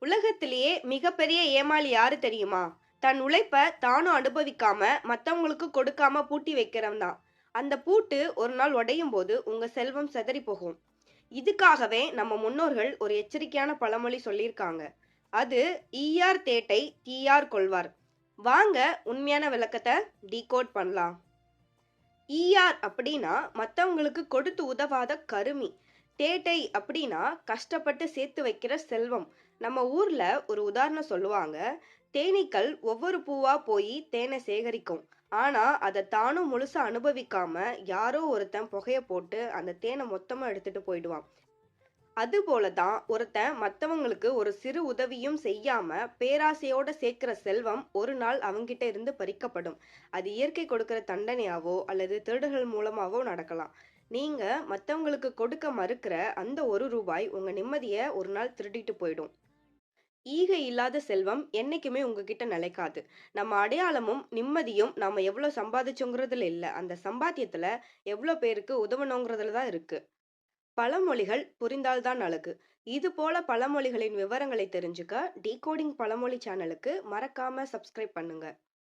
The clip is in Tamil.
உலகத்திலேயே மிகப்பெரிய ஏமாளி யாரு தெரியுமா? தன் உழைப்ப தானும் அனுபவிக்காம மத்தவங்களுக்கு கொடுக்காம பூட்டி வைக்கிறவன் தான். அந்த பூட்டு ஒரு நாள் உடையும் போது உங்க செல்வம் சிதறி போகும். இதுக்காகவே நம்ம முன்னோர்கள் ஒரு எச்சரிக்கையான பழமொழி சொல்லியிருக்காங்க. அது ஈயார் தேட்டை தீயார் கொள்வார். வாங்க உண்மையான விளக்கத்தை டீகோட் பண்ணலாம். ஈயார் அப்படின்னா மத்தவங்களுக்கு கொடுத்து உதவாத கருமி. தேட்டை அப்படின்னா கஷ்டப்பட்டு சேர்த்து வைக்கிற செல்வம். நம்ம ஊர்ல ஒரு உதாரணம் சொல்லுவாங்க. தேனீக்கள் ஒவ்வொரு பூவா போய் தேனை சேகரிக்கும். ஆனா அதை தானும் முழுசா அனுபவிக்காம யாரோ ஒருத்தன் புகைய போட்டு அந்த தேனை மொத்தமா எடுத்துட்டு போயிடுவான். அதுபோல தான் ஒருத்தன் மத்தவங்களுக்கு ஒரு சிறு உதவியும் செய்யாம பேராசையோட சேர்க்கிற செல்வம் ஒரு நாள் அவங்கிட்ட இருந்து பறிக்கப்படும். அது இயற்கை கொடுக்கிற தண்டனையாவோ அல்லது திருடுகள் மூலமாவோ நடக்கலாம். நீங்க மத்தவங்களுக்கு கொடுக்க மறுக்கிற அந்த ரூபாய் உங்க நிம்மதிய ஒரு நாள் திருடிட்டு போயிடும். ஈகை இல்லாத செல்வம் என்னைக்குமே உங்ககிட்ட நிலைக்காது. நம்ம அடையாளமும் நிம்மதியும் நாம எவ்வளவு சம்பாதிச்சோங்கிறதுல இல்ல, அந்த சம்பாத்தியத்துல எவ்வளவு பேருக்கு உதவணுங்கிறதுல தான் இருக்கு. பழமொழிகள் புரிந்தால்தான் அழகு. இது போல பழமொழிகளின் விவரங்களை தெரிஞ்சுக்க டீகோடிங் பழமொழி சேனலுக்கு மறக்காம சப்ஸ்கிரைப் பண்ணுங்க.